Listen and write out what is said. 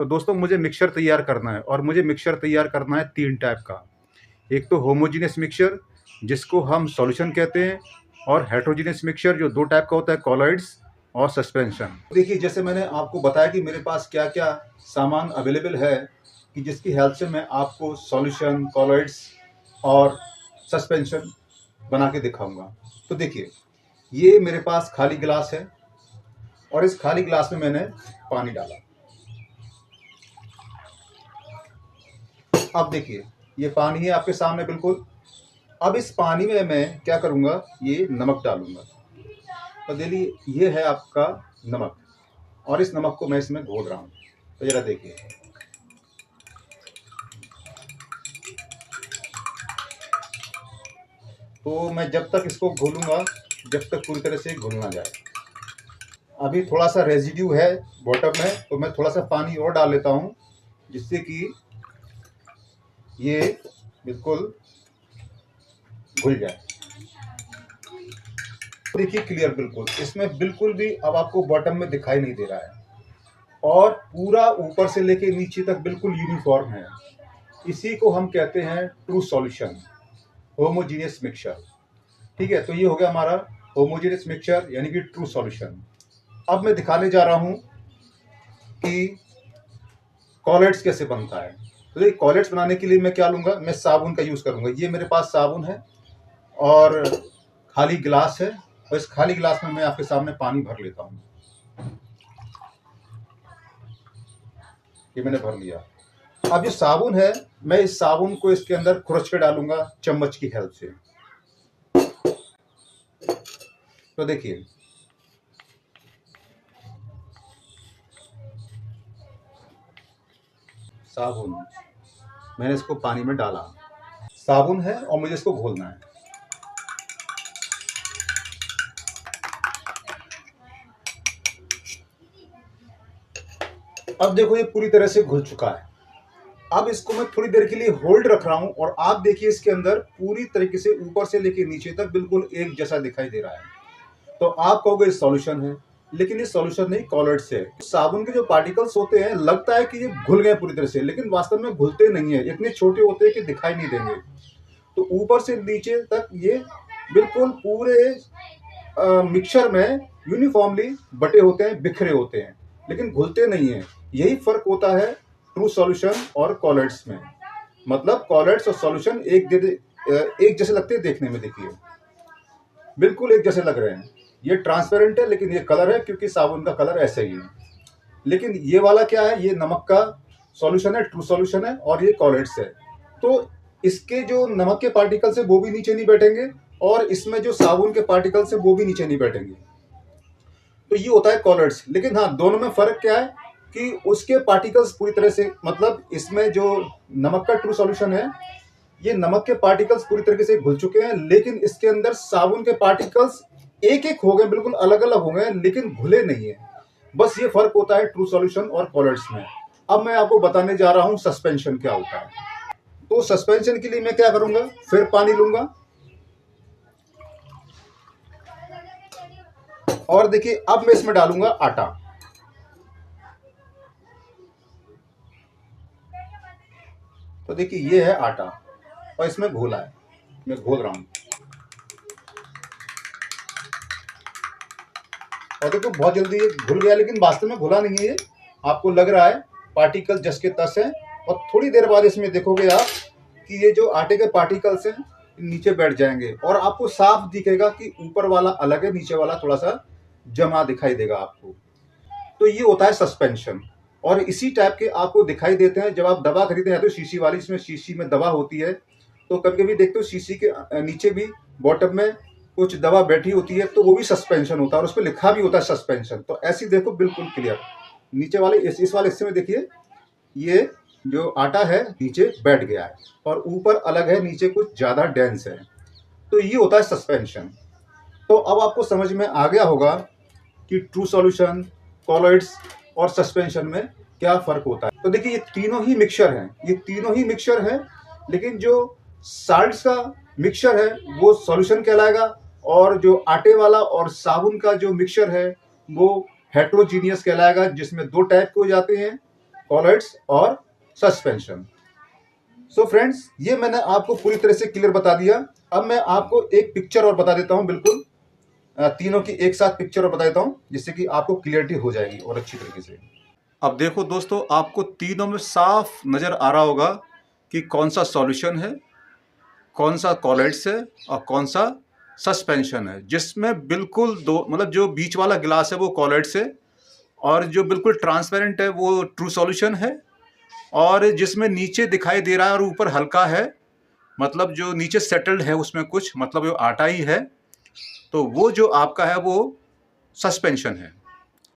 तो दोस्तों मुझे मिक्सचर तैयार करना है और मुझे मिक्सचर तैयार करना है 3 टाइप का। एक तो होमोजेनियस मिक्सचर जिसको हम सॉल्यूशन कहते हैं और हेटेरोजेनियस मिक्सचर जो 2 टाइप का होता है कॉलॉइड्स और सस्पेंशन। देखिए जैसे मैंने आपको बताया कि मेरे पास क्या-क्या सामान अवेलेबल है कि जिसकी हेल्प से मैं आपको सॉल्यूशन, कॉलॉइड्स और सस्पेंशन बना के दिखाऊँगा। तो देखिए, ये मेरे पास खाली गिलास है और इस खाली गिलास में मैंने पानी डाला। अब देखिए, ये पानी है आपके सामने बिल्कुल। अब इस पानी में मैं क्या करूँगा, ये नमक डालूँगा। तो देखिए ये है आपका नमक और इस नमक को मैं इसमें घोल रहा हूँ। तो ज़रा देखिए। तो मैं जब तक इसको घोलूँगा, जब तक पूरी तरह से घुल ना जाए। अभी थोड़ा-सा रेज़िड्यू है बॉटम में, तो मैं थोड़ा-सा पानी और डाल लेता हूँ, जिससे कि ये बिल्कुल घुल जाए। देखिए क्लियर बिल्कुल, इसमें बिल्कुल भी अब आपको बॉटम में दिखाई नहीं दे रहा है और पूरा ऊपर से लेके नीचे तक बिल्कुल यूनिफॉर्म है। इसी को हम कहते हैं ट्रू सॉल्यूशन, होमोजेनियस मिक्सचर। ठीक है, तो ये हो गया हमारा होमोजेनियस मिक्सचर यानी कि ट्रू सॉल्यूशन। अब मैं दिखाने जा रहा हूँ कि कॉलॉइड्स कैसे बनता है। तो ये कॉलॉइड्स बनाने के लिए मैं क्या लूँगा, मैं साबुन का यूज़ करूँगा। ये मेरे पास साबुन है और खाली गिलास है और इस खाली गिलास में मैं आपके सामने पानी भर लेता हूँ। ये मैंने भर लिया। अब जो साबुन है, मैं इस साबुन को इसके अंदर खुरच के डालूँगा चम्मच की हेल्प से। तो देखिए, साबुन मैंने इसको पानी में डाला। साबुन है और मुझे इसको घोलना है। अब देखो ये पूरी तरह से घुल चुका है। अब इसको मैं थोड़ी देर के लिए होल्ड रख रहा हूँ और आप देखिए इसके अंदर पूरी तरीके से ऊपर से लेके नीचे तक बिल्कुल एक जैसा दिखाई दे रहा है। तो आप कहोगे ये सॉल्यूशन है, लेकिन ये सॉल्यूशन नहीं, कॉलॉइड्स है। साबुन के जो पार्टिकल्स होते हैं लगता है कि ये घुल गए पूरी तरह से, लेकिन वास्तव में घुलते नहीं है। इतने छोटे होते हैं कि दिखाई नहीं देंगे। तो ऊपर से नीचे तक ये बिल्कुल पूरे मिक्सचर में यूनिफॉर्मली बटे होते हैं, बिखरे होते हैं, लेकिन घुलते नहीं है। यही फर्क होता है ट्रू सॉल्यूशन और कॉलॉइड्स में। मतलब कॉलॉइड्स और सॉल्यूशन एक जैसे लगते हैं देखने में। देखिए बिल्कुल एक जैसे लग रहे हैं। ये ट्रांसपेरेंट है लेकिन ये कलर है क्योंकि साबुन का कलर ऐसे ही है। लेकिन ये वाला क्या है, ये नमक का सॉल्यूशन है, ट्रू सॉल्यूशन है और ये कॉलॉइड्स है। तो इसके जो नमक के पार्टिकल्स है वो भी नीचे नहीं बैठेंगे और इसमें जो साबुन के पार्टिकल्स है वो भी नीचे नहीं बैठेंगे। तो ये होता है कॉलॉइड्स। लेकिन हाँ, दोनों में फर्क क्या है कि उसके पार्टिकल्स पूरी तरह से, मतलब इसमें जो नमक का ट्रू सॉल्यूशन है, ये नमक के पार्टिकल्स पूरी तरीके से घुल चुके हैं, लेकिन इसके अंदर साबुन के पार्टिकल्स एक एक हो गए, बिल्कुल अलग अलग हो गए, लेकिन घुले नहीं है। बस ये फर्क होता है ट्रू सॉल्यूशन और कॉलॉइड्स में। अब मैं आपको बताने जा रहा हूं सस्पेंशन क्या होता है। तो सस्पेंशन के लिए मैं क्या करूंगा, फिर पानी लूंगा और देखिए अब मैं इसमें डालूंगा आटा। तो देखिए ये है आटा और इसमें घोला है, मैं घोल रहा हूं। और देखो बहुत जल्दी ये घुल गया, लेकिन वास्तव में घुला नहीं है। ये आपको लग रहा है पार्टिकल जस के तस है और थोड़ी देर बाद इसमें देखोगे आप कि ये जो आटे के पार्टिकल्स हैं नीचे बैठ जाएंगे और आपको साफ दिखेगा कि ऊपर वाला अलग है, नीचे वाला थोड़ा सा जमा दिखाई देगा आपको। तो ये होता है सस्पेंशन। और इसी टाइप के आपको दिखाई देते हैं जब आप दवा खरीदते हैं, तो शीशी वाली, इसमें शीशी में दवा होती है। तो कभी कभी देखते हो शीशी के नीचे भी बॉटम में कुछ दवा बैठी होती है, तो वो भी सस्पेंशन होता है और उस पर लिखा भी होता है सस्पेंशन। तो ऐसी देखो बिल्कुल क्लियर नीचे वाले इस वाले हिस्से में देखिए, ये जो आटा है नीचे बैठ गया है और ऊपर अलग है, नीचे कुछ ज्यादा डेंस है। तो ये होता है सस्पेंशन। तो अब आपको समझ में आ गया होगा कि ट्रू सॉल्यूशन, कॉलॉइड्स और सस्पेंशन में क्या फर्क होता है। तो देखिए ये तीनों ही मिक्सचर हैं, ये तीनों ही मिक्सचर हैं, लेकिन जो साल्ट्स का मिक्सचर है वो सॉल्यूशन कहलाएगा और जो आटे वाला और साबुन का जो मिक्सचर है वो हेट्रोजीनियस कहलाएगा, जिसमें 2 टाइप के हो जाते हैं, कॉलॉइड्स और सस्पेंशन। सो फ्रेंड्स, ये मैंने आपको पूरी तरह से क्लियर बता दिया। अब मैं आपको एक पिक्चर और बता देता हूं, बिल्कुल तीनों की एक साथ पिक्चर और बता देता हूं, जिससे कि आपको क्लियरिटी हो जाएगी और अच्छी तरीके से। अब देखो दोस्तों, आपको तीनों में साफ नजर आ रहा होगा कि कौन सा सॉल्यूशन है, कौन सा कॉलॉइड्स है और कौन सा सस्पेंशन है। जिसमें बिल्कुल दो, मतलब जो बीच वाला गिलास है वो कॉलॉइड्स है, और जो बिल्कुल ट्रांसपेरेंट है वो ट्रू सॉल्यूशन है, और जिसमें नीचे दिखाई दे रहा है और ऊपर हल्का है, मतलब जो नीचे सेटल्ड है उसमें कुछ, मतलब वो आटा ही है, तो वो जो आपका है वो सस्पेंशन है।